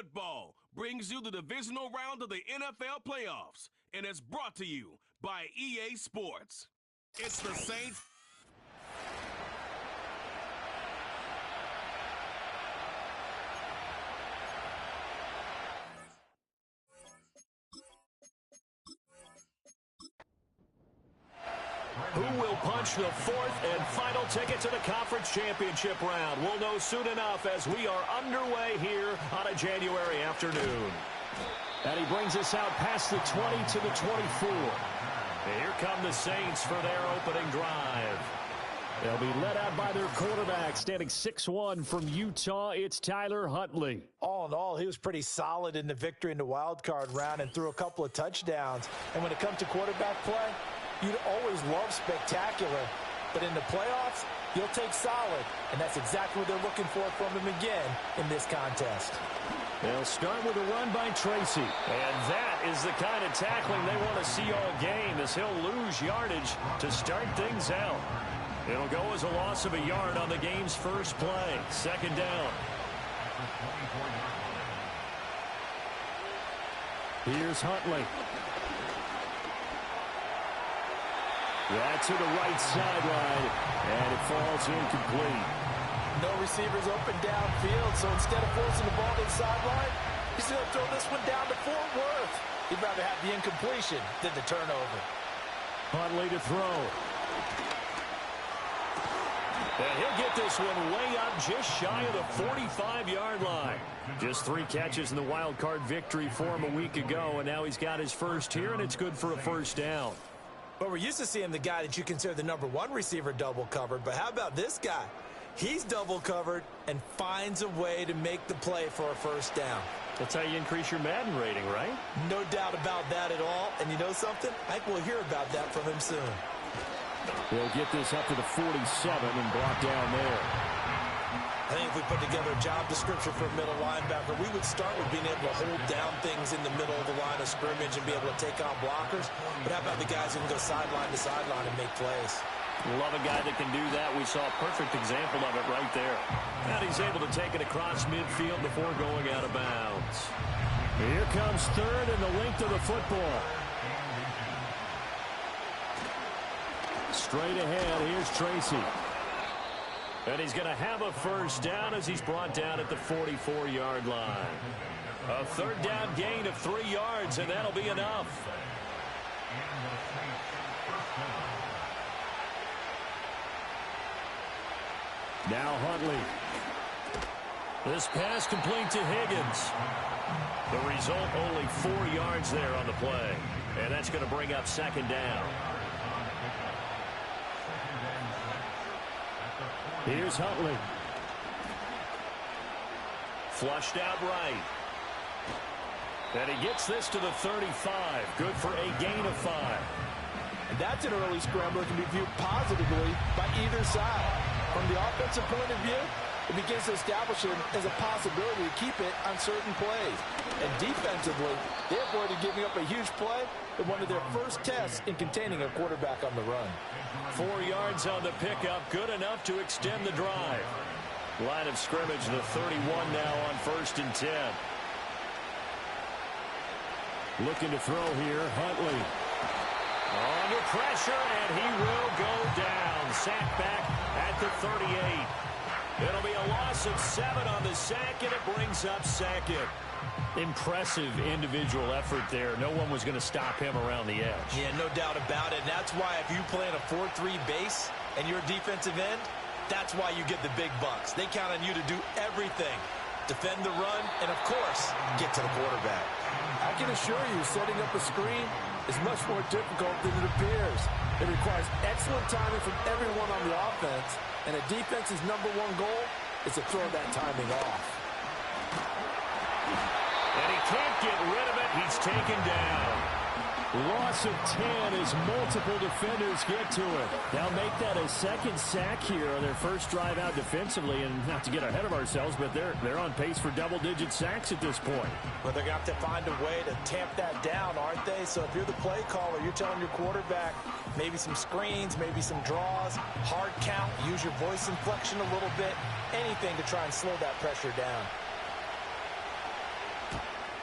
Football brings you the divisional round of the NFL playoffs, and it's brought to you by EA Sports. It's the Saints. Who will punch the fourth and final ticket to the conference championship round? We'll know soon enough as we are underway here on a January afternoon. And he brings us out past the 20 to the 24. And here come the Saints for their opening drive. They'll be led out by their quarterback, standing 6'1" from Utah. It's Tyler Huntley. All in all, he was pretty solid in the victory in the wild card round and threw a couple of touchdowns. And when it comes to quarterback play, you'd always love spectacular, but in the playoffs, you'll take solid, and that's exactly what they're looking for from him again in this contest. They'll start with a run by Tracy, and that is the kind of tackling they want to see all game, as he'll lose yardage to start things out. It'll go as a loss of a yard on the game's first play. Second down. Here's Huntley. Right to the right sideline, and it falls incomplete. No receivers open downfield, so instead of forcing the ball to the sideline, he's going to throw this one down to Fort Worth. He'd rather have the incompletion than the turnover. Huntley to throw. And he'll get this one way up just shy of the 45-yard line. Just 3 catches in the wild card victory for him a week ago, and now he's got his first here, and it's good for a first down. But we're used to seeing the guy that you consider the #1 receiver double covered. But how about this guy? He's double covered and finds a way to make the play for a first down. That's how you increase your Madden rating, right? No doubt about that at all. And you know something? I think we'll hear about that from him soon. He'll get this up to the 47 and brought down there. I think if we put together a job description for a middle linebacker, we would start with being able to hold down things in the middle of the line of scrimmage and be able to take on blockers. But how about the guys who can go sideline to sideline and make plays? Love a guy that can do that. We saw a perfect example of it right there. And he's able to take it across midfield before going out of bounds. Here comes third and the length of the football. Straight ahead, here's Tracy. And he's going to have a first down as he's brought down at the 44-yard line. A third down gain of 3 yards, and that'll be enough. Now Huntley. This pass complete to Higgins. The result, only 4 yards there on the play. And that's going to bring up second down. Here's Huntley. Flushed out right. And he gets this to the 35. Good for a gain of 5. And that's an early scramble that can be viewed positively by either side. From the offensive point of view, it begins to establish him as a possibility to keep it on certain plays. And defensively, they avoided giving up a huge play in one of their first tests in containing a quarterback on the run. 4 yards on the pickup, good enough to extend the drive. Line of scrimmage, the 31 now on 1st and 10. Looking to throw here, Huntley. Under pressure, and he will go down. Sack back at the 38. It'll be a loss of 7 on the sack, and it brings up second. Impressive individual effort there. No one was going to stop him around the edge. Yeah, no doubt about it. And that's why if you play in a 4-3 base and you're a defensive end, that's why you get the big bucks. They count on you to do everything. Defend the run, and of course, get to the quarterback. I can assure you, setting up a screen is much more difficult than it appears. It requires excellent timing from everyone on the offense, and a defense's #1 goal is to throw that timing off. And he can't get rid of it. He's taken down. Loss of 10 as multiple defenders get to it. They'll make that a second sack here on their first drive out defensively. And not to get ahead of ourselves, but they're on pace for double-digit sacks at this point. But they're going to have to find a way to tamp that down, aren't they? So if you're the play caller, you're telling your quarterback maybe some screens, maybe some draws, hard count, use your voice inflection a little bit, anything to try and slow that pressure down.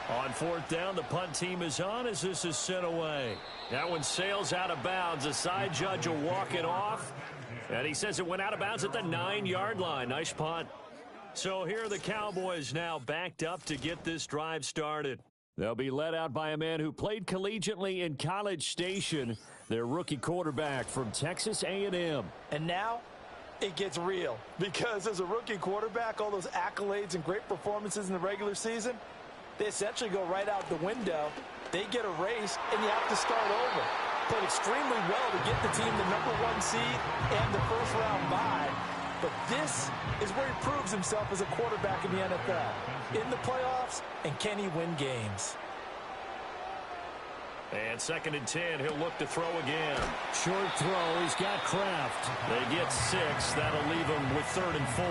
On fourth down, the punt team is on as this is sent away. That one sails out of bounds. The side judge will walk it off. And he says it went out of bounds at the 9-yard line. Nice punt. So here are the Cowboys now backed up to get this drive started. They'll be led out by a man who played collegiately in College Station, their rookie quarterback from Texas A&M. And now it gets real, because as a rookie quarterback, all those accolades and great performances in the regular season, they essentially go right out the window. They get erased, and you have to start over. Played extremely well to get the team the #1 seed and the first-round bye. But this is where he proves himself as a quarterback in the NFL. In the playoffs, and can he win games? And 2nd and 10, he'll look to throw again. Short throw, he's got Kraft. They get 6. That'll leave him with 3rd and 4.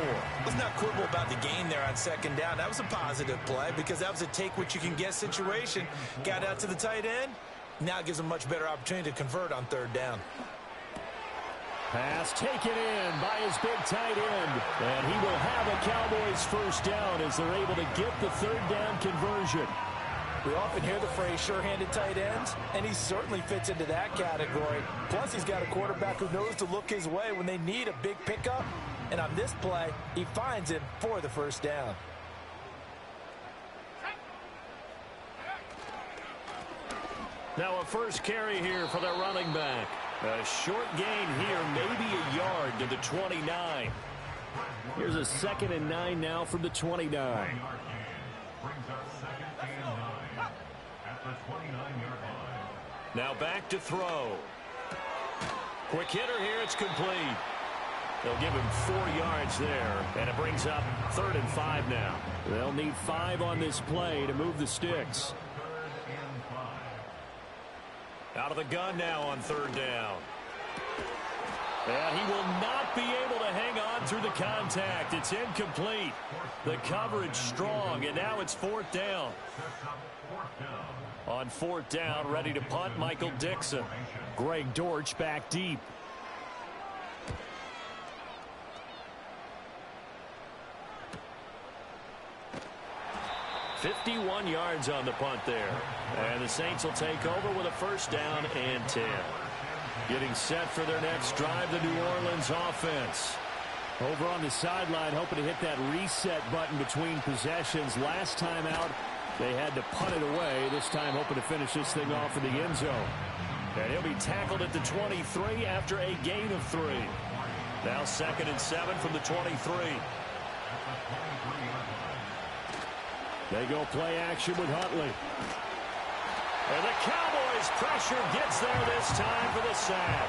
Let's not quibble about the gain there on 2nd down. That was a positive play because that was a take-what-you-can-get situation. Got out to the tight end. Now it gives him a much better opportunity to convert on 3rd down. Pass taken in by his big tight end. And he will have a Cowboys first down as they're able to get the 3rd down conversion. We often hear the phrase sure-handed tight ends, and he certainly fits into that category. Plus, he's got a quarterback who knows to look his way when they need a big pickup. And on this play, he finds him for the first down. Now a first carry here for the running back. A short gain here, maybe a yard to the 29. Here's a 2nd and 9 now from the 29. Now back to throw. Quick hitter here, it's complete. They'll give him 4 yards there, and it brings up 3rd and 5 now. They'll need 5 on this play to move the sticks. Out of the gun now on 3rd down. And he will not be able to hang on through the contact. It's incomplete. The coverage strong, and now it's 4th down. On 4th down, ready to punt, Michael Dixon. Greg Dortch back deep. .51 yards on the punt there. And the Saints will take over with a first down and 10. Getting set for their next drive, the New Orleans offense. Over on the sideline, hoping to hit that reset button between possessions. Last time out, they had to punt it away. This time hoping to finish this thing off in the end zone. And he'll be tackled at the 23 after a gain of 3. Now 2nd and 7 from the 23. They go play action with Huntley. And the Cowboys pressure gets there this time for the sack.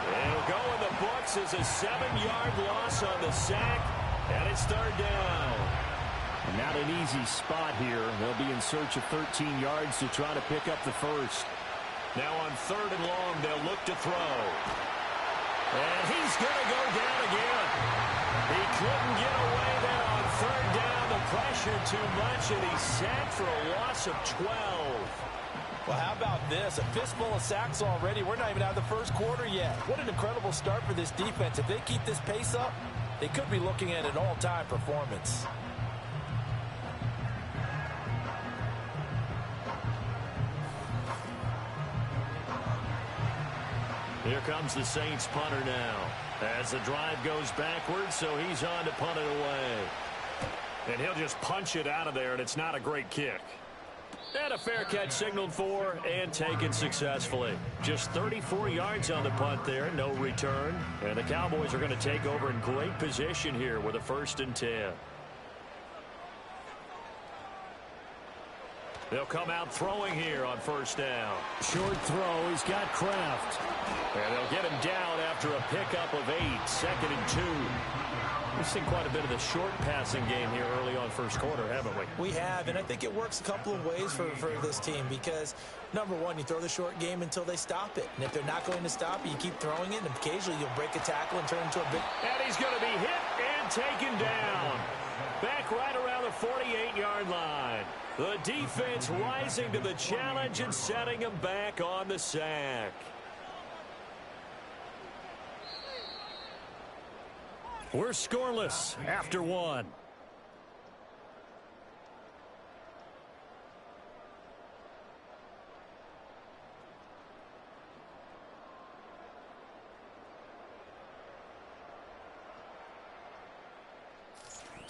It'll go in the books as a 7-yard loss on the sack. And it's 3rd down. And not an easy spot here. They'll be in search of 13 yards to try to pick up the first. Now on 3rd and long, they'll look to throw. And he's going to go down again. He couldn't get away there on 3rd down. The pressure too much, and he's sacked for a loss of 12. Well, how about this? A fistful of sacks already. We're not even out of the first quarter yet. What an incredible start for this defense. If they keep this pace up, they could be looking at an all-time performance. Here comes the Saints punter now. As the drive goes backwards, so he's on to punt it away. And he'll just punch it out of there, and it's not a great kick. And a fair catch signaled for and taken successfully. Just 34 yards on the punt there, no return. And the Cowboys are going to take over in great position here with a 1st and 10. They'll come out throwing here on 1st down. Short throw, he's got Kraft. And they'll get him down after a pickup of 8, 2nd and 2. We've seen quite a bit of the short passing game here early on first quarter, haven't we? We have, and I think it works a couple of ways for this team because, number one, you throw the short game until they stop it. And if they're not going to stop it, you keep throwing it, and occasionally you'll break a tackle and turn into a big... And he's going to be hit and taken down. Back right around the 48-yard line. The defense rising to the challenge and setting him back on the sack. We're scoreless after 1.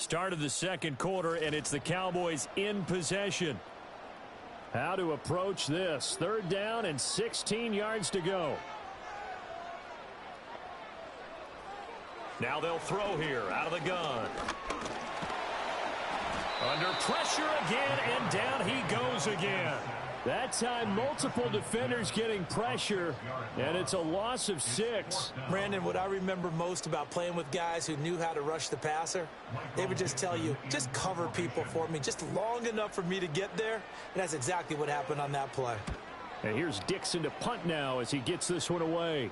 Start of the second quarter, and it's the Cowboys in possession. How to approach this? 3rd down and 16 yards to go. Now they'll throw here out of the gun. Under pressure again, and down he goes again. That time, multiple defenders getting pressure, and it's a loss of 6. Brandon, what I remember most about playing with guys who knew how to rush the passer, they would just tell you, just cover people for me, just long enough for me to get there. And that's exactly what happened on that play. And here's Dixon to punt now as he gets this one away.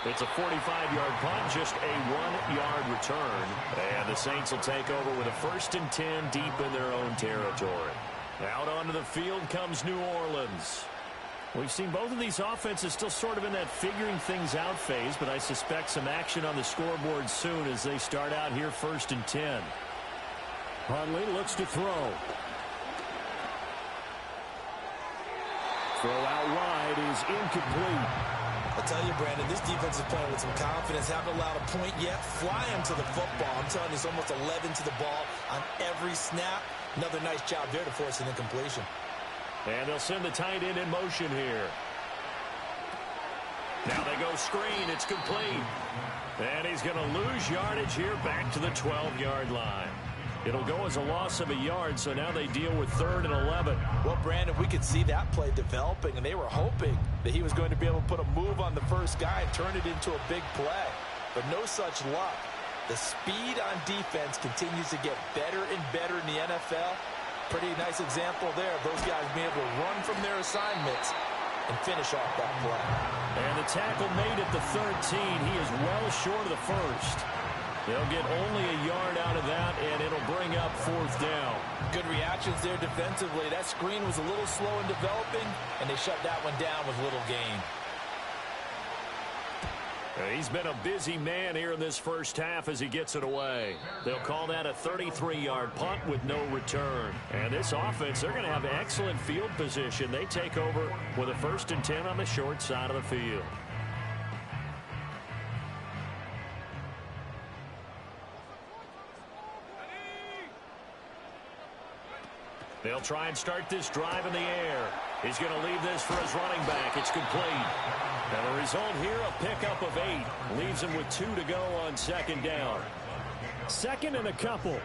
It's a 45-yard punt, just a 1-yard return. And the Saints will take over with a 1st and 10 deep in their own territory. Out onto the field comes New Orleans. We've seen both of these offenses still sort of in that figuring things out phase, but I suspect some action on the scoreboard soon as they start out here 1st and 10. Hundley looks to throw. Throw out wide is incomplete. I'll tell you, Brandon, this defense is playing with some confidence. Haven't allowed a point yet. Flying to the football. I'm telling you, it's almost 11 to the ball on every snap. Another nice job there to force an incompletion. And they'll send the tight end in motion here. Now they go screen. It's complete. And he's going to lose yardage here back to the 12-yard line. It'll go as a loss of a yard, so now they deal with 3rd and 11. Well, Brandon, we could see that play developing, and they were hoping that he was going to be able to put a move on the first guy and turn it into a big play. But no such luck. The speed on defense continues to get better and better in the NFL. Pretty nice example there of those guys being able to run from their assignments and finish off that play. And the tackle made at the 13. He is well short of the first. They'll get only a yard out of that, and it'll bring up 4th down. Good reactions there defensively. That screen was a little slow in developing, and they shut that one down with little gain. He's been a busy man here in this first half as he gets it away. They'll call that a 33-yard punt with no return. And this offense, they're going to have excellent field position. They take over with a 1st and 10 on the short side of the field. They'll try and start this drive in the air. He's going to leave this for his running back. It's complete. And the result here, a pickup of 8. Leaves him with 2 to go on 2nd down. 2nd and a couple.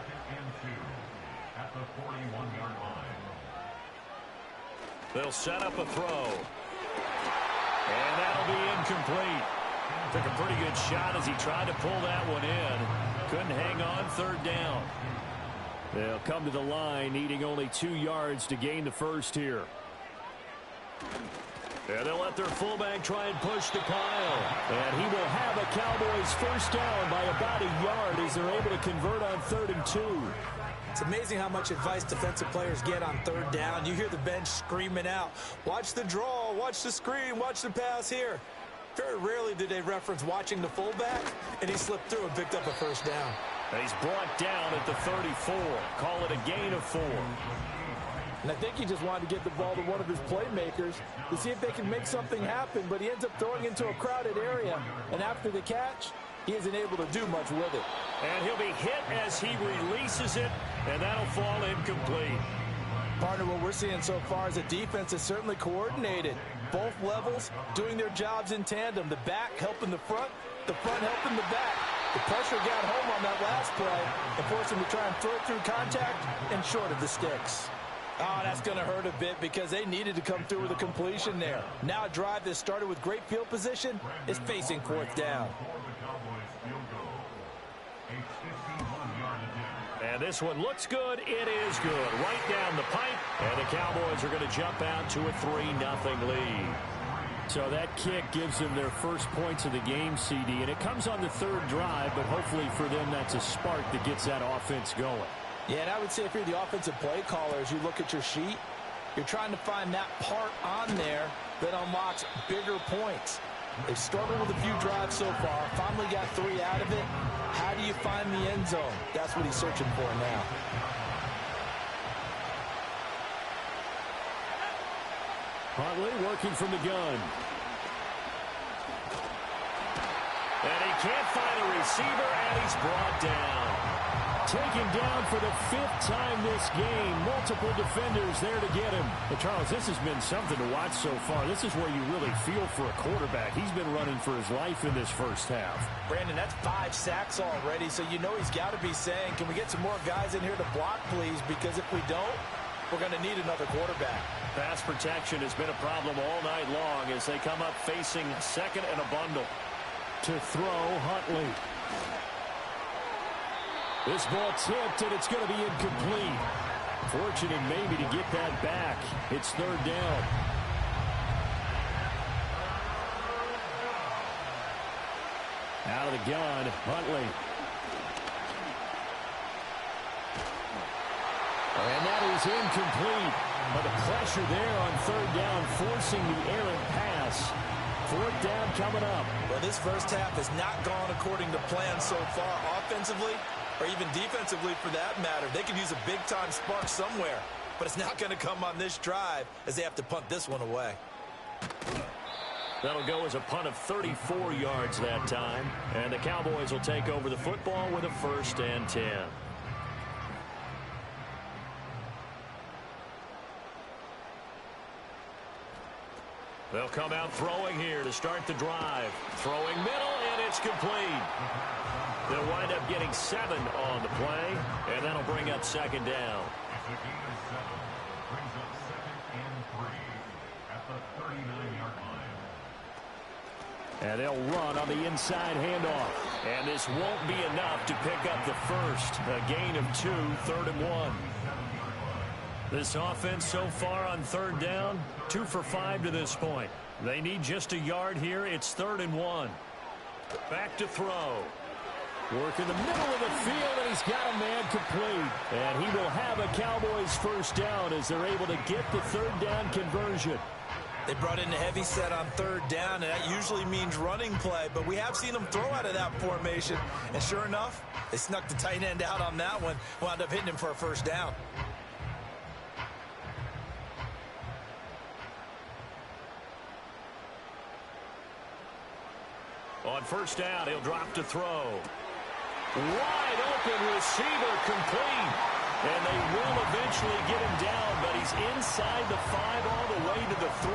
They'll set up a throw. And that'll be incomplete. Took a pretty good shot as he tried to pull that one in. Couldn't hang on 3rd down. They'll come to the line, needing only 2 yards to gain the first here. And they'll let their fullback try and push the pile. And he will have a Cowboys 1st down by about a yard as they're able to convert on 3rd and 2. It's amazing how much advice defensive players get on 3rd down. You hear the bench screaming out, watch the draw, watch the screen, watch the pass here. Very rarely do they reference watching the fullback, and he slipped through and picked up a 1st down. And he's brought down at the 34. Call it a gain of 4. And I think he just wanted to get the ball to one of his playmakers to see if they can make something happen, but he ends up throwing into a crowded area. And after the catch, he isn't able to do much with it. And he'll be hit as he releases it, and that'll fall incomplete. Partner, what we're seeing so far is a defense is certainly coordinated. Both levels doing their jobs in tandem. The back helping the front helping the back. The pressure got home on that last play and forced him to try and throw it through contact and short of the sticks. Oh, that's going to hurt a bit because they needed to come through with a completion there. Now a drive that started with great field position is facing 4th down. And this one looks good. It is good. Right down the pipe. And the Cowboys are going to jump out to a 3-0 lead. So that kick gives them their first points of the game, CD. And it comes on the 3rd drive, but hopefully for them that's a spark that gets that offense going. Yeah, and I would say if you're the offensive play caller, as you look at your sheet, you're trying to find that part on there that unlocks bigger points. They've struggled with a few drives so far. Finally got 3 out of it. How do you find the end zone? That's what he's searching for now. Huntley working from the gun. And he can't find a receiver, and he's brought down. Taken down for the 5th time this game. Multiple defenders there to get him. But Charles, this has been something to watch so far. This is where you really feel for a quarterback. He's been running for his life in this first half. Brandon, that's 5 sacks already, so you know he's got to be saying, can we get some more guys in here to block, please? Because if we don't, we're going to need another quarterback. Pass protection has been a problem all night long as they come up facing second and a bundle. To throw, Huntley. This ball tipped, and it's going to be incomplete. Fortunate maybe to get that back. It's 3rd down. Out of the gun, Huntley. And that is incomplete. But the pressure there on 3rd down, forcing the errant pass. 4th down coming up. Well, this first half has not gone according to plan so far offensively, or even defensively for that matter. They could use a big-time spark somewhere, but it's not going to come on this drive as they have to punt this one away. That'll go as a punt of 34 yards that time, and the Cowboys will take over the football with a 1st and 10. They'll come out throwing here to start the drive. Throwing middle, and it's complete. They'll wind up getting 7 on the play, and that'll bring up 2nd down. And they'll run on the inside handoff. And this won't be enough to pick up the first. A gain of 2, 3rd and 1. This offense so far on 3rd down, 2 for 5 to this point. They need just a yard here. It's 3rd and 1. Back to throw. Work in the middle of the field, and he's got a man complete. And he will have a Cowboys 1st down as they're able to get the 3rd down conversion. They brought in a heavy set on 3rd down, and that usually means running play, but we have seen them throw out of that formation. And sure enough, they snuck the tight end out on that one, wound up hitting him for a 1st down. On 1st down, he'll drop to throw. Wide open receiver complete. And they will eventually get him down, but he's inside the 5 all the way to the 3.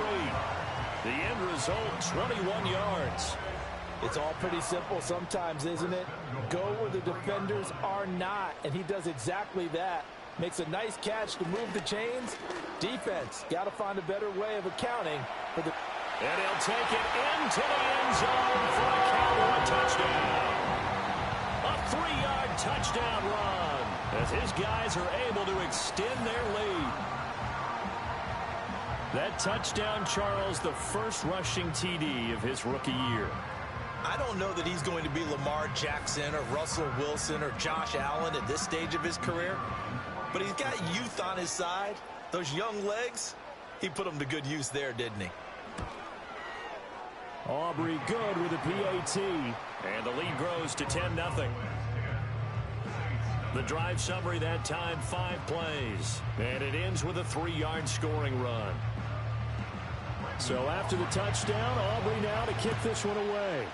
The end result, 21 yards. It's all pretty simple sometimes, isn't it? Go where the defenders are not, and he does exactly that. Makes a nice catch to move the chains. Defense, got to find a better way of accounting for the... And he'll take it into the end zone for a Cowboy touchdown. A 3-yard touchdown run as his guys are able to extend their lead. That touchdown, Charles, the first rushing TD of his rookie year. I don't know that he's going to be Lamar Jackson or Russell Wilson or Josh Allen at this stage of his career, but he's got youth on his side. Those young legs, he put them to good use there, didn't he? Aubrey good with a PAT. And the lead grows to 10-0. The drive summary that time, 5 plays. And it ends with a 3-yard scoring run. So after the touchdown, Aubrey now to kick this one away.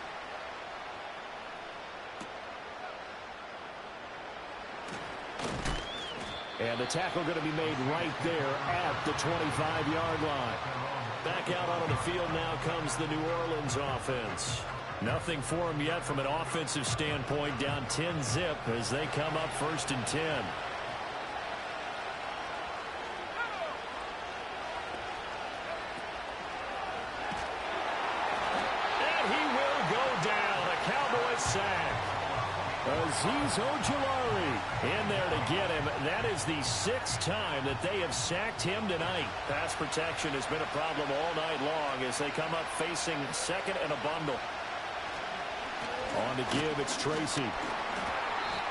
And the tackle going to be made right there at the 25-yard line. Back out onto the field now comes the New Orleans offense. Nothing for them yet from an offensive standpoint, down 10-0 as they come up 1st and 10. And he will go down, a Cowboys sack. Azeez Ojulari in there to get him. That is the 6th time that they have sacked him tonight. Pass protection has been a problem all night long as they come up facing second and a bundle. On to give, it's Tracy.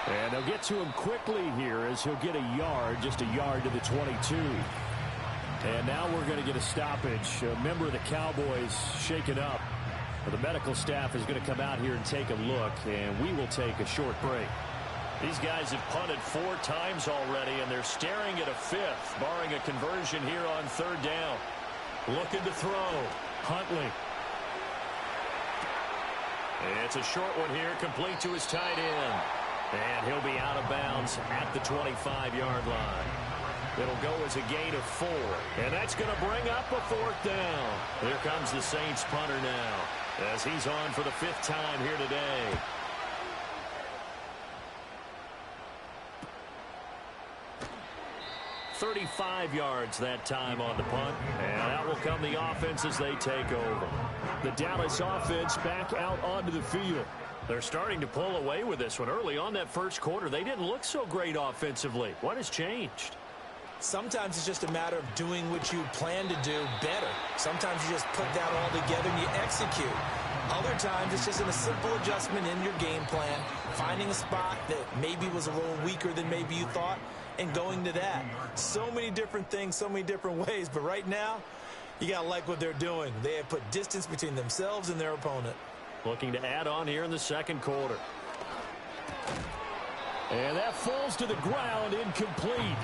And they'll get to him quickly here as he'll get a yard, just a yard to the 22. And now we're going to get a stoppage. A member of the Cowboys shaken up. The medical staff is going to come out here and take a look, and we will take a short break. These guys have punted 4 times already, and they're staring at a 5th, barring a conversion here on 3rd down. Looking to throw. Huntley. It's a short one here, complete to his tight end. And he'll be out of bounds at the 25-yard line. It'll go as a gain of 4. And that's going to bring up a 4th down. Here comes the Saints punter now, as he's on for the 5th time here today. "35 yards that time on the punt. And out will come the offense as they take over. The Dallas offense back out onto the field. They're starting to pull away with this one. Early on that first quarter, they didn't look so great offensively. What has changed? Sometimes it's just a matter of doing what you plan to do better. Sometimes you just put that all together and you execute. Other times it's just a simple adjustment in your game plan, finding a spot that maybe was a little weaker than maybe you thought, and going to that. So many different things, so many different ways, but right now, you got to like what they're doing. They have put distance between themselves and their opponent. Looking to add on here in the second quarter. And that falls to the ground, incomplete.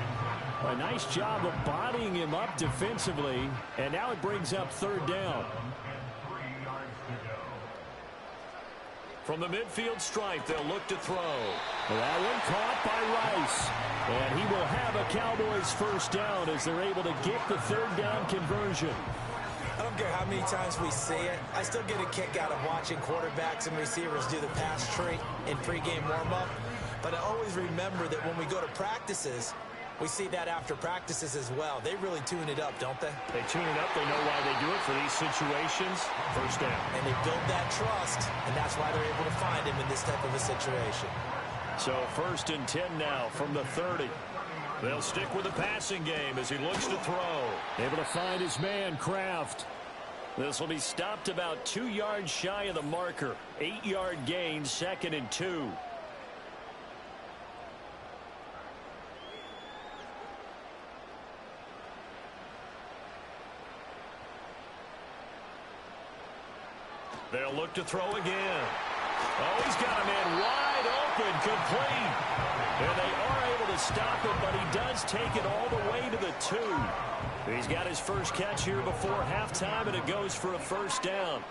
A nice job of bodying him up defensively, and now it brings up 3rd down. From the midfield stripe, they'll look to throw. That one caught by Rice. And he will have a Cowboys 1st down as they're able to get the 3rd down conversion. I don't care how many times we see it. I still get a kick out of watching quarterbacks and receivers do the pass tree in pregame warm-up. But I always remember that when we go to practices, we see that after practices as well. They really tune it up, don't they? They tune it up. They know why they do it for these situations. 1st down. And they build that trust, and that's why they're able to find him in this type of a situation. So 1st and 10 now from the 30. They'll stick with the passing game as he looks to throw. Able to find his man, Kraft. This will be stopped about 2 yards shy of the marker. 8-yard gain, 2nd and 2. They'll look to throw again. Oh, he's got a man wide open, complete. And they are able to stop it, but he does take it all the way to the 2. He's got his first catch here before halftime, and it goes for a 1st down.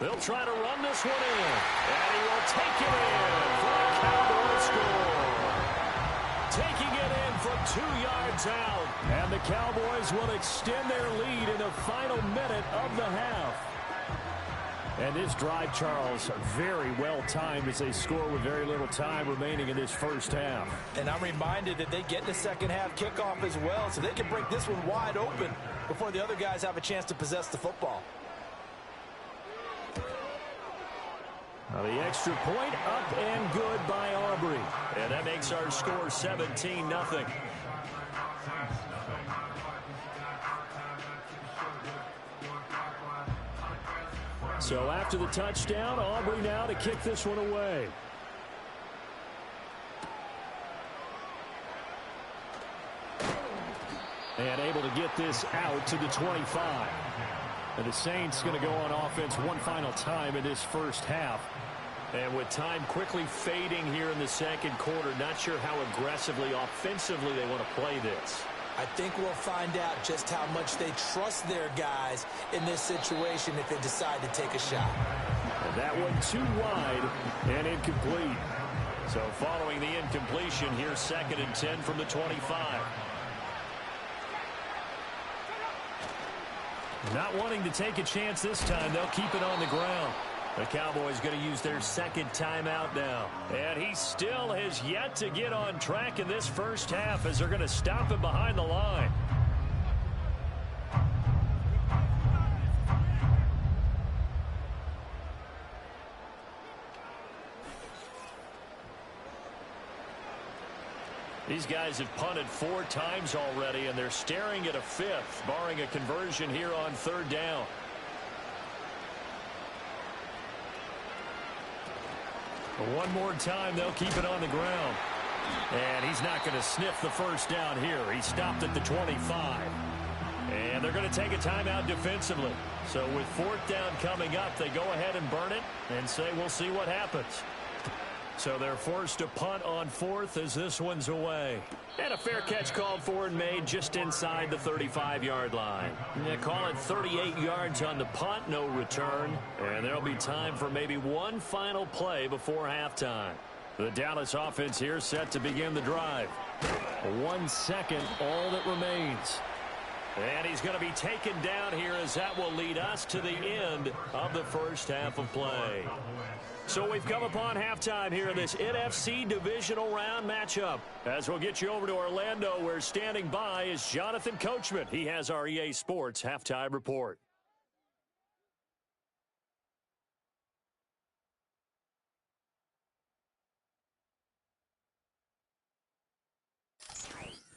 They'll try to run this one in, and he will take it in for a Cowboys score. Taking it in from 2 yards out, and the Cowboys will extend their lead in the final minute of the half. And this drive, Charles, very well timed as they score with very little time remaining in this first half. And I'm reminded that they get the second half kickoff as well, so they can break this one wide open before the other guys have a chance to possess the football. Now the extra point up and good by Aubrey. And that makes our score 17-0. So after the touchdown, Aubrey now to kick this one away. And able to get this out to the 25. And the Saints going to go on offense one final time in this first half. And with time quickly fading here in the second quarter, not sure how aggressively, offensively they want to play this. I think we'll find out just how much they trust their guys in this situation if they decide to take a shot. And that one too wide and incomplete. So following the incompletion, here's 2nd and 10 from the 25. Not wanting to take a chance this time, they'll keep it on the ground. The Cowboys going to use their 2nd timeout now. And he still has yet to get on track in this first half as they're going to stop him behind the line. These guys have punted 4 times already, and they're staring at a 5th, barring a conversion here on 3rd down. One more time, they'll keep it on the ground. And he's not going to sniff the first down here. He stopped at the 25. And they're going to take a timeout defensively. So with 4th down coming up, they go ahead and burn it and say we'll see what happens. So they're forced to punt on fourth as this one's away. And a fair catch called for and made just inside the 35-yard line. They call it 38 yards on the punt, no return. And there'll be time for maybe one final play before halftime. The Dallas offense here set to begin the drive. 1 second, all that remains. And he's going to be taken down here as that will lead us to the end of the first half of play. So we've come upon halftime here in this NFC divisional round matchup. As we'll get you over to Orlando, where standing by is Jonathan Coachman. He has our EA Sports halftime report.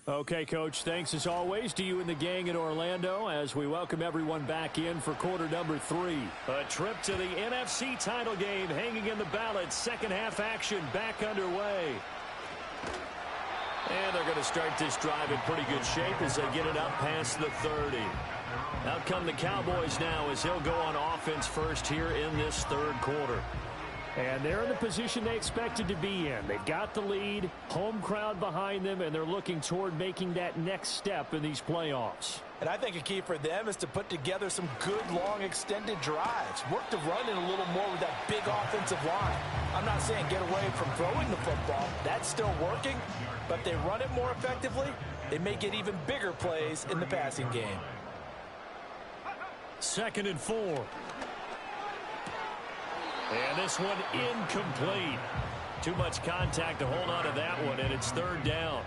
Okay, Coach, thanks as always to you and the gang in Orlando as we welcome everyone back in for quarter number 3. A trip to the NFC title game hanging in the balance. Second half action back underway. And they're going to start this drive in pretty good shape as they get it up past the 30. Out come the Cowboys now as they'll go on offense first here in this third quarter. And they're in the position they expected to be in. They've got the lead, home crowd behind them, and they're looking toward making that next step in these playoffs. And I think a key for them is to put together some good, long, extended drives. Work to run in a little more with that big offensive line. I'm not saying get away from throwing the football. That's still working. But if they run it more effectively, they may get even bigger plays in the passing game. 2nd and 4. And this one incomplete. Too much contact to hold on to that one, and it's 3rd down.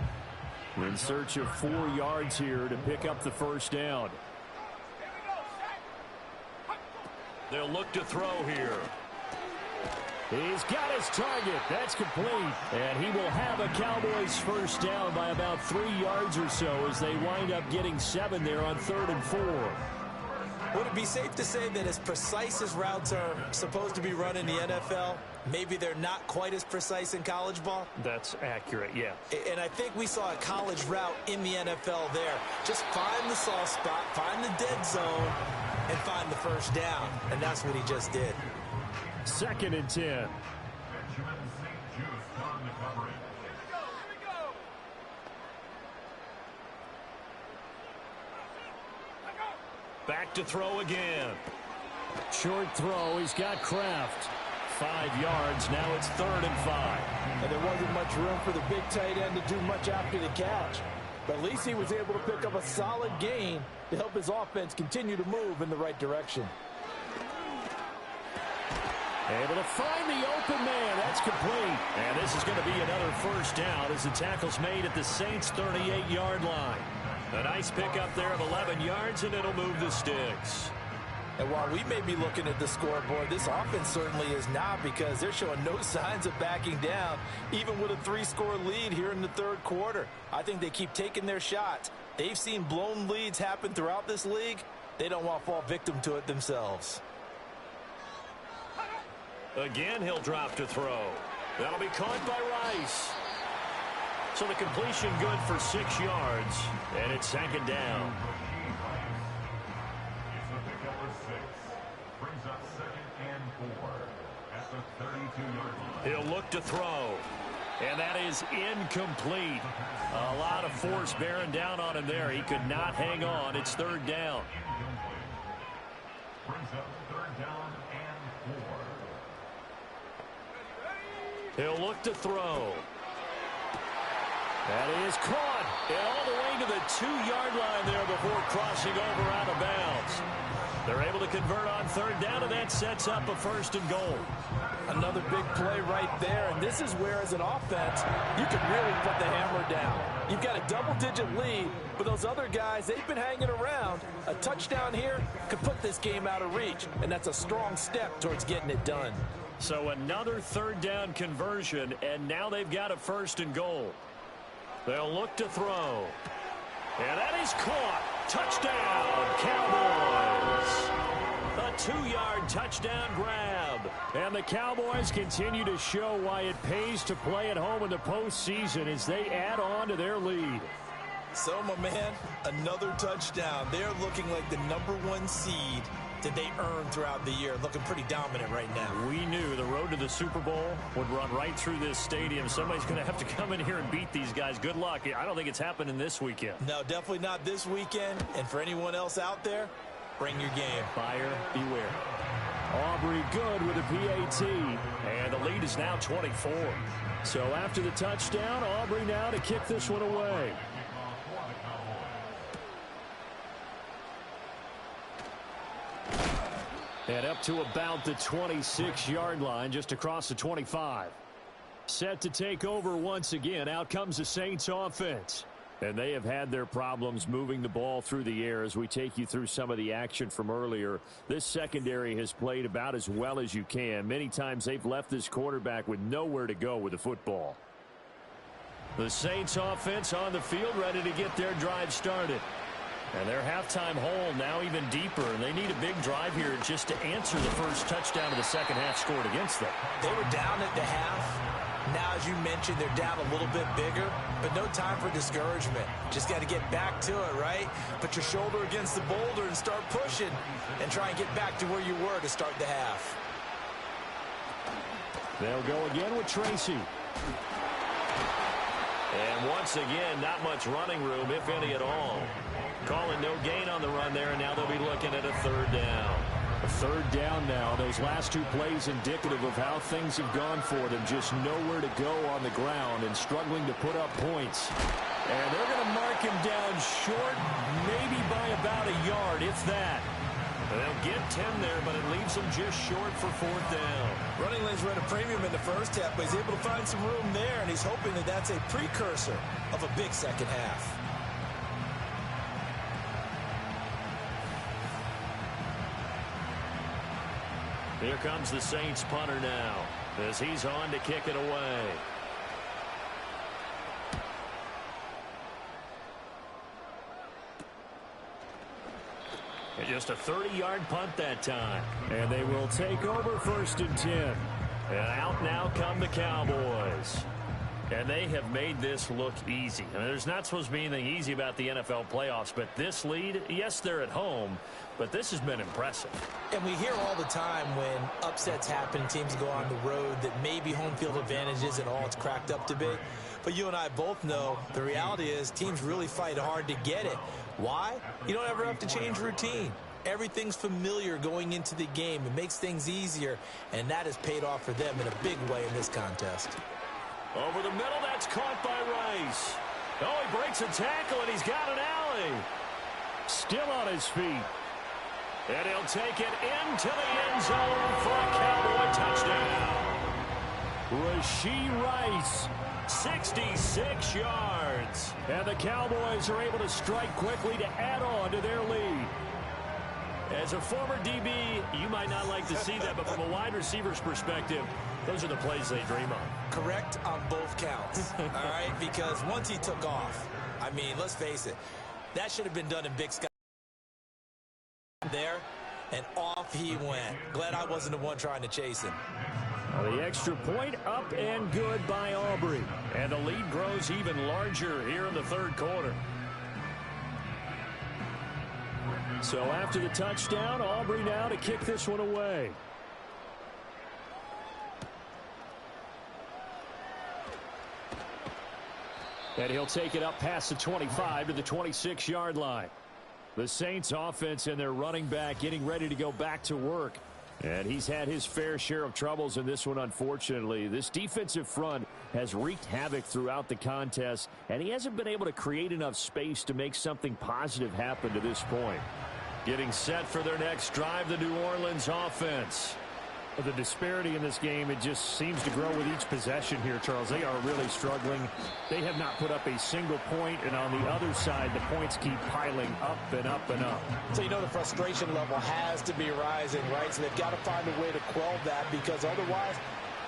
In search of 4 yards here to pick up the first down. They'll look to throw here. He's got his target. That's complete. And he will have a Cowboys first down by about 3 yards or so as they wind up getting 7 there on 3rd and 4. Would it be safe to say that as precise as routes are supposed to be run in the NFL, maybe they're not quite as precise in college ball? That's accurate, yeah. And I think we saw a college route in the NFL there. Just find the soft spot, find the dead zone, and find the first down. And that's what he just did. 2nd and 10. Back to throw again. Short throw. He's got Kraft. 5 yards. Now it's 3rd and 5. And there wasn't much room for the big tight end to do much after the catch. But at least he was able to pick up a solid gain to help his offense continue to move in the right direction. Able to find the open man. That's complete. And this is going to be another first down as the tackle's made at the Saints' 38-yard line. A nice pickup there of 11 yards, and it'll move the sticks. And while we may be looking at the scoreboard, this offense certainly is not, because they're showing no signs of backing down, even with a 3-score lead here in the 3rd quarter. I think they keep taking their shots. They've seen blown leads happen throughout this league. They don't want to fall victim to it themselves. Again, he'll drop to throw. That'll be caught by Rice. So the completion good for 6 yards, and it's 2nd down. He'll look to throw, and that is incomplete. A lot of force bearing down on him there. He could not hang on. It's 3rd down. He'll look to throw. That is caught, and all the way to the 2-yard line there before crossing over out of bounds. They're able to convert on 3rd down, and that sets up a 1st and goal. Another big play right there, and this is where, as an offense, you can really put the hammer down. You've got a double-digit lead, but those other guys, they've been hanging around. A touchdown here could put this game out of reach, and that's a strong step towards getting it done. So another 3rd down conversion, and now they've got a 1st and goal. They'll look to throw. And that is caught. Touchdown, Cowboys. A 2-yard touchdown grab. And the Cowboys continue to show why it pays to play at home in the postseason as they add on to their lead. So, my man, another touchdown. They're looking like the #1 seed did they earn throughout the year? Looking pretty dominant right now. We knew the road to the Super Bowl would run right through this stadium. Somebody's going to have to come in here and beat these guys. Good luck. I don't think it's happening this weekend. No, definitely not this weekend. And for anyone else out there, bring your game. Buyer beware. Aubrey good with a PAT. And the lead is now 24. So after the touchdown, Aubrey now to kick this one away. And up to about the 26-yard line, just across the 25. Set to take over once again. Out comes the Saints offense. And they have had their problems moving the ball through the air as we take you through some of the action from earlier. This secondary has played about as well as you can. Many times they've left this quarterback with nowhere to go with the football. The Saints offense on the field ready to get their drive started. And their halftime hole now even deeper, and they need a big drive here just to answer the first touchdown of the second half scored against them. They were down at the half. Now, as you mentioned, they're down a little bit bigger, but no time for discouragement. Just got to get back to it, right? Put your shoulder against the boulder and start pushing and try and get back to where you were to start the half. They'll go again with Tracy. And once again, not much running room, if any at all. Calling no gain on the run there, and now they'll be looking at a third down. A third down now. Those last two plays indicative of how things have gone for them. Just nowhere to go on the ground and struggling to put up points. And they're going to mark him down short, maybe by about a yard, if that. They'll get 10 there, but it leaves them just short for fourth down. Running lanes were at a premium in the first half, but he's able to find some room there, and he's hoping that that's a precursor of a big second half. Here comes the Saints punter now as he's on to kick it away. And just a 30-yard punt that time. And they will take over first and 10. And out now come the Cowboys. And they have made this look easy. I mean, there's not supposed to be anything easy about the NFL playoffs, but this lead, yes, they're at home, but this has been impressive. And we hear all the time when upsets happen, teams go on the road, that maybe home field advantage isn't all it's cracked up to be. But you and I both know the reality is teams really fight hard to get it. Why? You don't ever have to change routine. Everything's familiar going into the game. It makes things easier, and that has paid off for them in a big way in this contest. Over the middle, that's caught by Rice. Oh, he breaks a tackle, and he's got an alley. Still on his feet. And he'll take it into the end zone for a Cowboy touchdown. Rashee Rice, 66 yards. And the Cowboys are able to strike quickly to add on to their lead. As a former DB, you might not like to see that, but from a wide receiver's perspective, those are the plays they dream of. Correct on both counts, all right? Because once he took off, I mean, let's face it, that should have been done in Big Sky there, and off he went. Glad I wasn't the one trying to chase him. The extra point up and good by Aubrey. And the lead grows even larger here in the third quarter. So after the touchdown, Aubrey now to kick this one away. And he'll take it up past the 25 to the 26-yard line. The Saints offense and their running back getting ready to go back to work. And he's had his fair share of troubles in this one, unfortunately. This defensive front has wreaked havoc throughout the contest, and he hasn't been able to create enough space to make something positive happen to this point. Getting set for their next drive, the New Orleans offense. The disparity in this game, it just seems to grow with each possession here, Charles. They are really struggling. They have not put up a single point, and on the other side, the points keep piling up and up and up. So you know the frustration level has to be rising, right? So they've got to find a way to quell that, because otherwise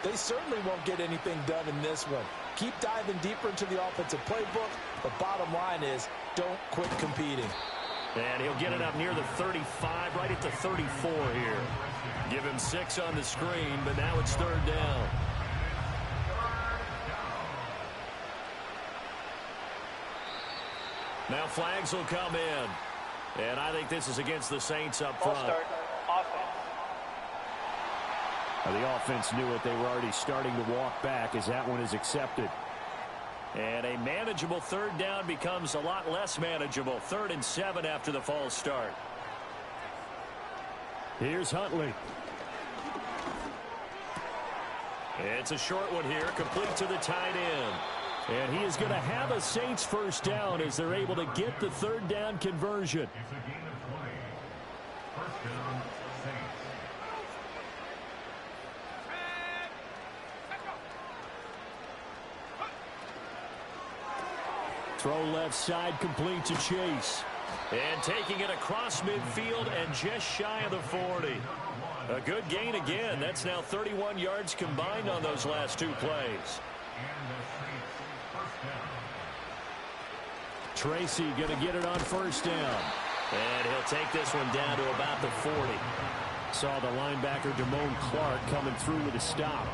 they certainly won't get anything done in this one. Keep diving deeper into the offensive playbook, but bottom line is don't quit competing. And he'll get it up near the 35, right at the 34 here. Give him 6 on the screen, but now it's third down. Now flags will come in. And I think this is against the Saints up front. Start The offense knew it. They were already starting to walk back as that one is accepted. And a manageable third down becomes a lot less manageable. 3rd and 7 after the false start. Here's Huntley. It's a short one here, complete to the tight end. And he is going to have a Saints first down as they're able to get the 3rd down conversion. Throw left side, complete to Chase. And taking it across midfield and just shy of the 40. A good gain again. That's now 31 yards combined on those last 2 plays. Tracy going to get it on first down. And he'll take this one down to about the 40. Saw the linebacker Damone Clark coming through with a stop.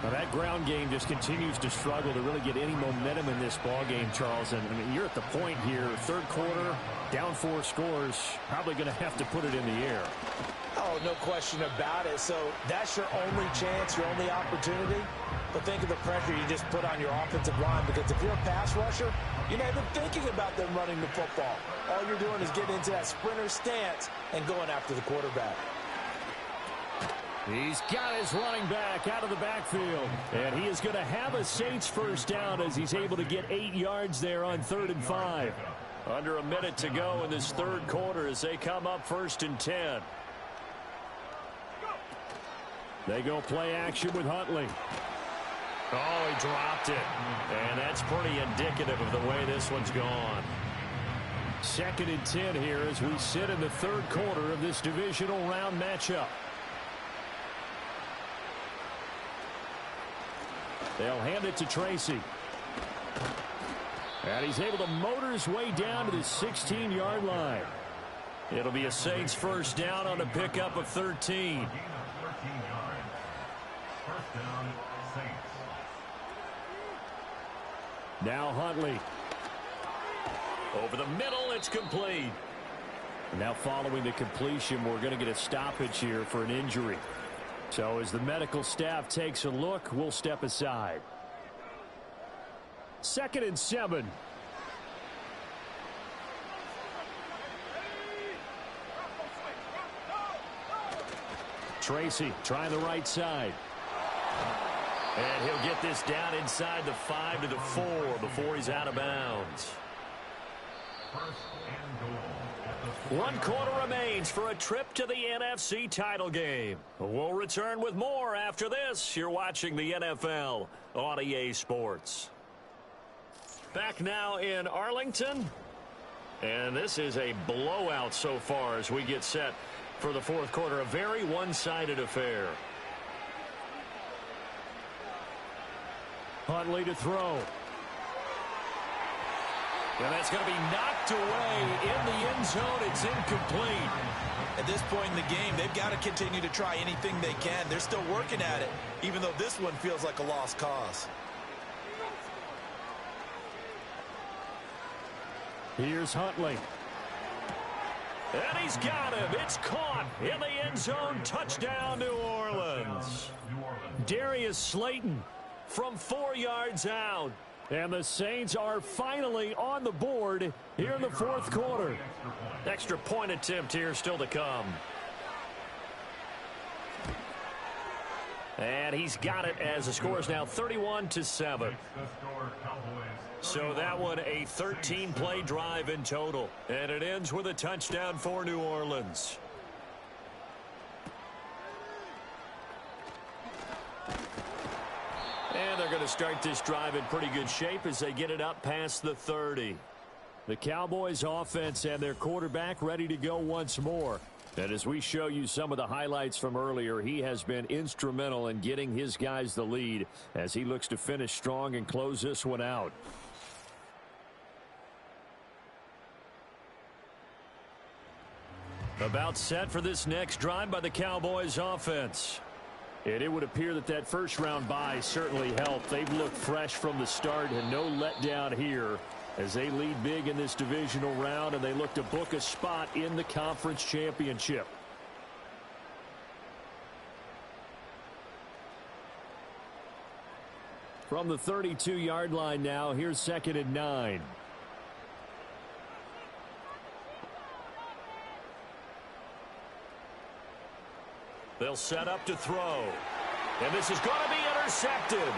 Now that ground game just continues to struggle to really get any momentum in this ball game, Charles. And I mean, you're at the point here, 3rd quarter, down 4 scores, probably going to have to put it in the air. Oh, no question about it. So that's your only chance, your only opportunity. But think of the pressure you just put on your offensive line, because if you're a pass rusher, you're not even thinking about them running the football. All you're doing is getting into that sprinter stance and going after the quarterback. He's got his running back out of the backfield. And he is going to have a Saints first down as he's able to get 8 yards there on 3rd and 5. Under a minute to go in this 3rd quarter as they come up 1st and 10. They go play action with Huntley. Oh, he dropped it. And that's pretty indicative of the way this one's gone. 2nd and 10 here as we sit in the 3rd quarter of this divisional round matchup. They'll hand it to Tracy. And he's able to motor his way down to the 16-yard line. It'll be a Saints first down on a pickup of 13. Now Huntley. Over the middle, it's complete. Now following the completion, we're going to get a stoppage here for an injury. So as the medical staff takes a look, we'll step aside. 2nd and 7. Tracy trying the right side. And he'll get this down inside the 5 to the 4 before he's out of bounds. 1 quarter remains for a trip to the NFC title game. We'll return with more after this. You're watching the NFL on EA Sports. Back now in Arlington. And this is a blowout so far as we get set for the 4th quarter. A very one-sided affair. Huntley to throw. And that's going to be knocked away in the end zone. It's incomplete. At this point in the game, they've got to continue to try anything they can. They're still working at it, even though this one feels like a lost cause. Here's Huntley. And he's got him. It's caught in the end zone. Touchdown, New Orleans. Darius Slayton from 4 yards out. And the Saints are finally on the board here in the 4th quarter. Extra point attempt here still to come. And he's got it as the score is now 31-7. So that one a 13-play drive in total. And it ends with a touchdown for New Orleans. And they're going to start this drive in pretty good shape as they get it up past the 30. The Cowboys offense and their quarterback ready to go once more. And as we show you some of the highlights from earlier, he has been instrumental in getting his guys the lead as he looks to finish strong and close this one out. About set for this next drive by the Cowboys offense. And it would appear that that first-round bye certainly helped. They've looked fresh from the start and no letdown here as they lead big in this divisional round and they look to book a spot in the conference championship. From the 32-yard line now, here's 2nd and 9. They'll set up to throw. And this is going to be intercepted.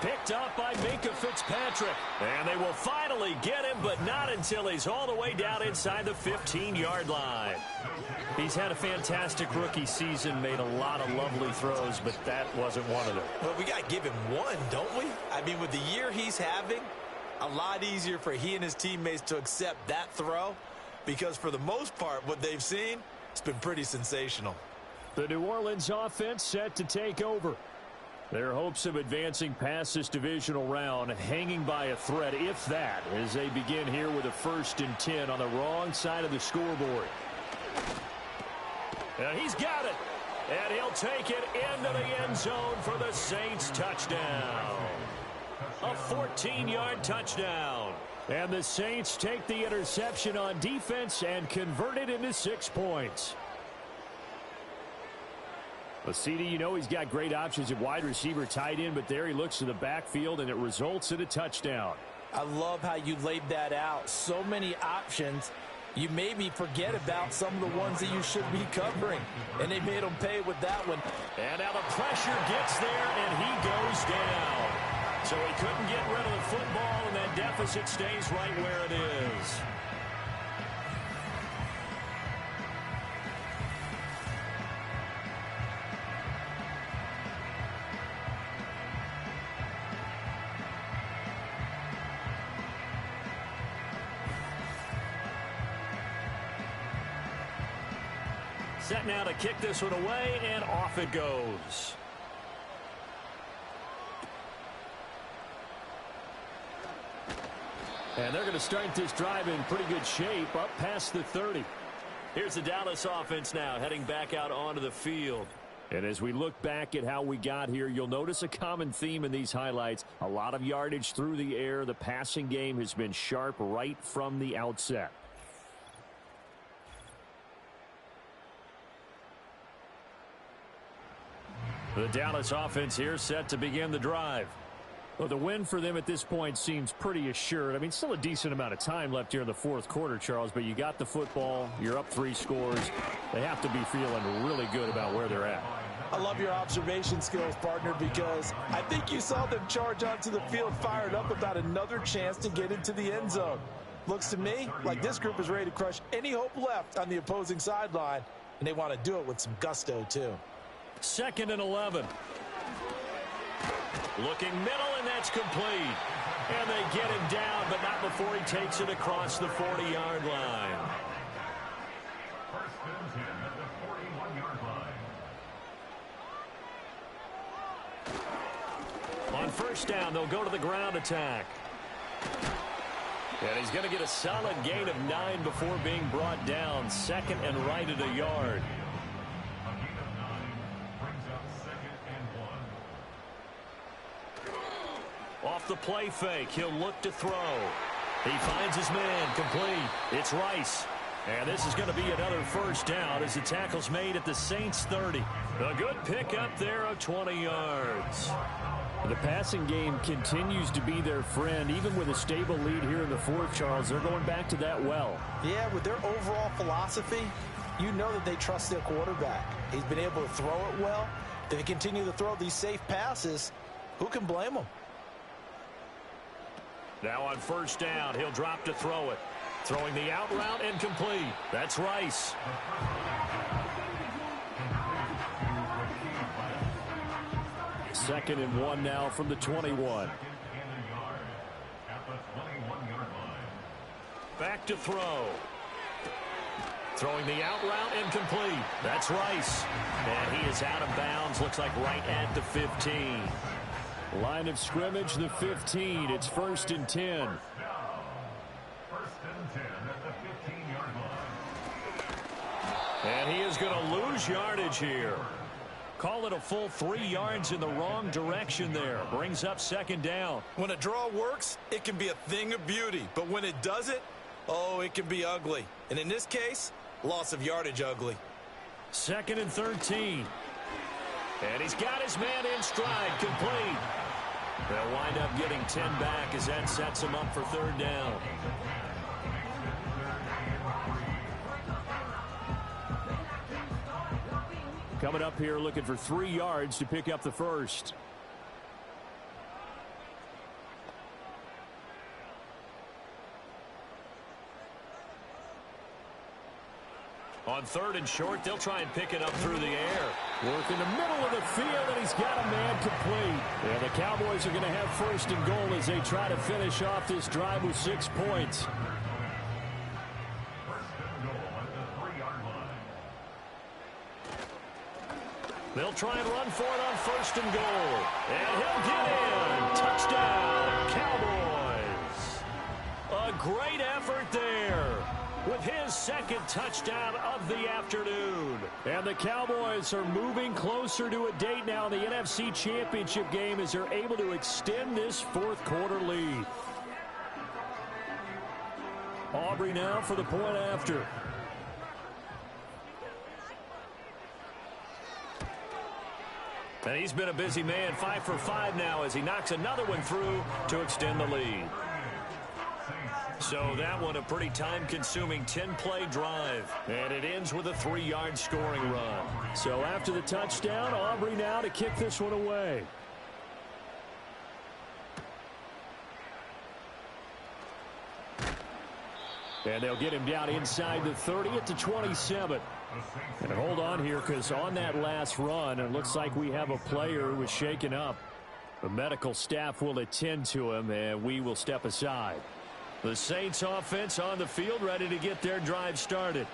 Picked up by Minkah Fitzpatrick. And they will finally get him, but not until he's all the way down inside the 15-yard line. He's had a fantastic rookie season, made a lot of lovely throws, but that wasn't one of them. Well, we got to give him one, don't we? I mean, with the year he's having, a lot easier for he and his teammates to accept that throw, because for the most part, what they've seen, it's been pretty sensational. The New Orleans offense set to take over. Their hopes of advancing past this divisional round hanging by a thread, if that, as they begin here with a 1st and 10 on the wrong side of the scoreboard. And he's got it. And he'll take it into the end zone for the Saints touchdown. A 14-yard touchdown. And the Saints take the interception on defense and convert it into 6 points. Well, CD, you know he's got great options at wide receiver, tight end, but there he looks to the backfield, and it results in a touchdown. I love how you laid that out. So many options. You maybe forget about some of the ones that you should be covering, and they made them pay with that one. And now the pressure gets there, and he goes down. So he couldn't get rid of the football, and that deficit stays right where it is. Set now to kick this one away, and off it goes. And they're going to start this drive in pretty good shape, up past the 30. Here's the Dallas offense now, heading back out onto the field. And as we look back at how we got here, you'll notice a common theme in these highlights. A lot of yardage through the air. The passing game has been sharp right from the outset. The Dallas offense here set to begin the drive. Well, the win for them at this point seems pretty assured. I mean, still a decent amount of time left here in the 4th quarter, Charles, but you got the football. You're up 3 scores. They have to be feeling really good about where they're at. I love your observation skills, partner, because I think you saw them charge onto the field fired up about another chance to get into the end zone. Looks to me like this group is ready to crush any hope left on the opposing sideline, and they want to do it with some gusto, too. 2nd and 11. Looking middle, and that's complete. And they get him down, but not before he takes it across the 40-yard line. On 1st down, they'll go to the ground attack. And he's going to get a solid gain of 9 before being brought down. 2nd and right at a yard. Off the play fake, he'll look to throw. He finds his man, complete. It's Rice. And this is going to be another 1st down as the tackle's made at the Saints 30. A good pickup there of 20 yards. The passing game continues to be their friend. Even with a stable lead here in the 4th, Charles, they're going back to that well. Yeah, with their overall philosophy, you know that they trust their quarterback. He's been able to throw it well. If they continue to throw these safe passes, who can blame them? Now on 1st down, he'll drop to throw it. Throwing the out route and complete. That's Rice. Second and 1 now from the 21. Back to throw. Throwing the out route and complete. That's Rice. And he is out of bounds. Looks like right at the 15. Line of scrimmage, the 15. It's 1st and 10. And he is going to lose yardage here. Call it a full 3 yards in the wrong direction there. Brings up 2nd down. When a draw works, it can be a thing of beauty. But when it doesn't, oh, it can be ugly. And in this case, loss of yardage ugly. 2nd and 13. And he's got his man in stride, complete. They'll wind up getting 10 back as that sets them up for third down. Coming up here looking for 3 yards to pick up the first. On third and short, they'll try and pick it up through the air. Work in the middle of the field, and he's got a man complete. And the Cowboys are going to have first and goal as they try to finish off this drive with 6 points. They'll try and run for it on first and goal. And he'll get in. Touchdown, Cowboys. A great effort there with his second touchdown of the afternoon. And the Cowboys are moving closer to a date now in the NFC Championship game as they're able to extend this fourth quarter lead. Aubrey now for the point after. And he's been a busy man, 5 for 5 now as he knocks another one through to extend the lead. So that one a pretty time-consuming 10-play drive. And it ends with a 3-yard scoring run. So after the touchdown, Aubrey now to kick this one away. And they'll get him down inside the 30 at the 27. And hold on here because on that last run, it looks like we have a player who was shaken up. The medical staff will attend to him, and we will step aside. The Saints offense on the field ready to get their drive started.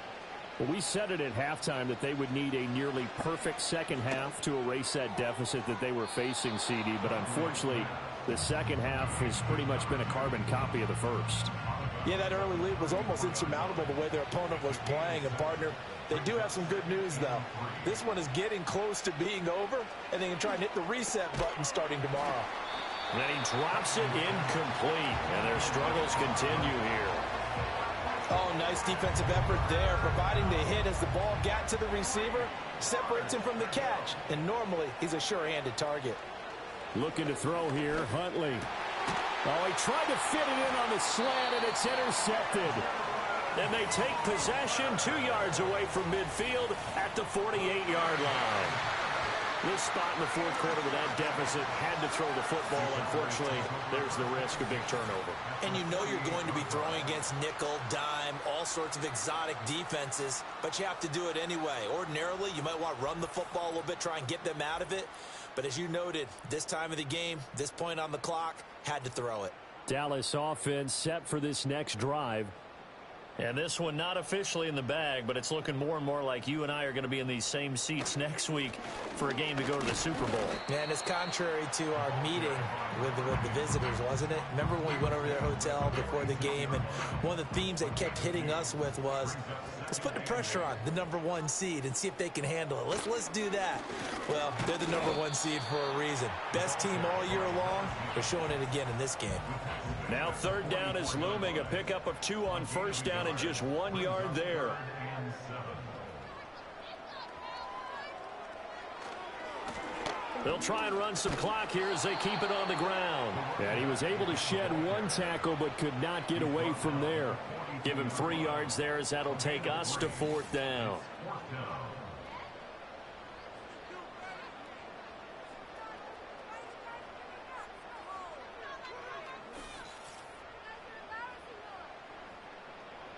Well, we said it at halftime that they would need a nearly perfect second half to erase that deficit that they were facing, CD. But unfortunately, the second half has pretty much been a carbon copy of the first. Yeah, that early lead was almost insurmountable the way their opponent was playing. And, partner, they do have some good news, though. This one is getting close to being over, and they can try and hit the reset button starting tomorrow. And then he drops it incomplete, and their struggles continue here. Oh, nice defensive effort there, providing the hit as the ball got to the receiver, separates him from the catch, and normally he's a sure-handed target. Looking to throw here, Huntley. Oh, he tried to fit it in on the slant, and it's intercepted. And they take possession 2 yards away from midfield at the 48-yard line. This spot in the fourth quarter with that deficit had to throw the football. Unfortunately, there's the risk of big turnover. And you know you're going to be throwing against nickel, dime, all sorts of exotic defenses, but you have to do it anyway. Ordinarily, you might want to run the football a little bit, try and get them out of it. But as you noted, this time of the game, this point on the clock, had to throw it. Dallas offense set for this next drive. And this one not officially in the bag, but it's looking more and more like you and I are going to be in these same seats next week for a game to go to the Super Bowl. And it's contrary to our meeting with the visitors, wasn't it? Remember when we went over to their hotel before the game, and one of the themes they kept hitting us with was, let's put the pressure on the #1 seed and see if they can handle it. Let's do that. Well, they're the #1 seed for a reason. Best team all year long. They're showing it again in this game. Now third down is looming. A pickup of 2 on first down and just 1 yard there. They'll try and run some clock here as they keep it on the ground. And he was able to shed 1 tackle but could not get away from there. Give him 3 yards there as that'll take us to fourth down.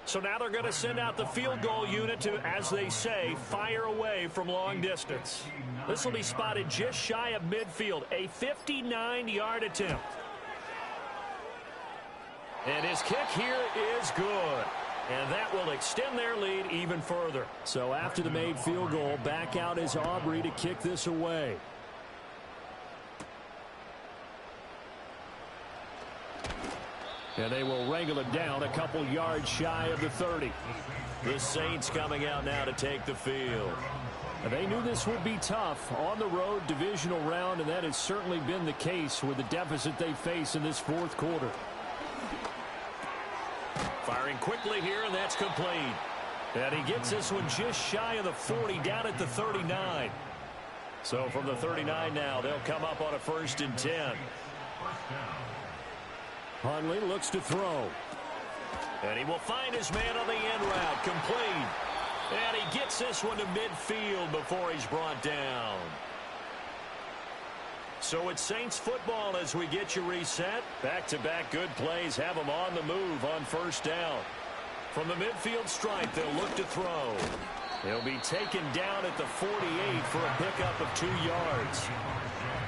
So now they're going to send out the field goal unit to, as they say, fire away from long distance. This will be spotted just shy of midfield, a 59-yard attempt. And his kick here is good. And that will extend their lead even further. So after the made field goal, back out is Aubrey to kick this away. And they will wrangle it down a couple yards shy of the 30. The Saints coming out now to take the field. And they knew this would be tough on the road divisional round, and that has certainly been the case with the deficit they face in this fourth quarter. Firing quickly here, and that's complete. And he gets this one just shy of the 40, down at the 39. So from the 39 now, they'll come up on a 1st and 10. Hundley looks to throw. And he will find his man on the end route, complete. And he gets this one to midfield before he's brought down. So it's Saints football as we get you reset. Back-to-back good plays have them on the move on first down. From the midfield stripe, they'll look to throw. He'll be taken down at the 48 for a pickup of 2 yards.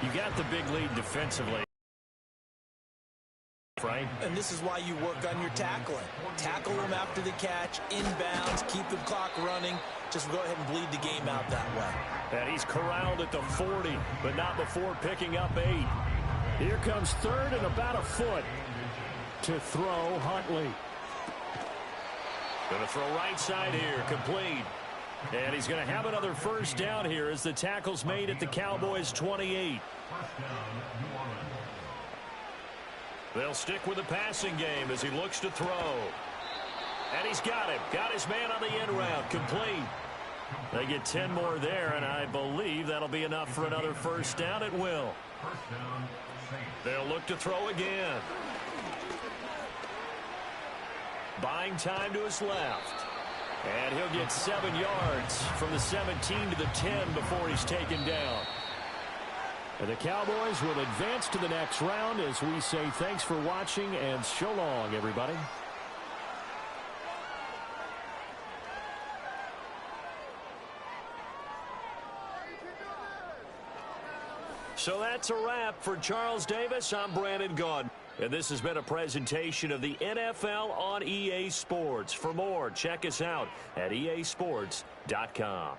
You got the big lead defensively. Right? And this is why you work on your tackling. Tackle them after the catch, inbounds, keep the clock running. Just go ahead and bleed the game out that way. And he's corralled at the 40, but not before picking up 8. Here comes third and about a foot to throw Huntley. Going to throw right side here, complete. And he's going to have another first down here as the tackle's made at the Cowboys' 28. They'll stick with the passing game as he looks to throw. And he's got it. Got his man on the end route. Complete. They get 10 more there, and I believe that'll be enough for another first down. It will. They'll look to throw again. Buying time to his left. And he'll get 7 yards from the 17 to the 10 before he's taken down. And the Cowboys will advance to the next round as we say thanks for watching and so long, everybody. So that's a wrap for Charles Davis. I'm Brandon Gaudin. And this has been a presentation of the NFL on EA Sports. For more, check us out at easports.com.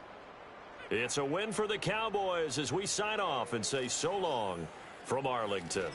It's a win for the Cowboys as we sign off and say so long from Arlington.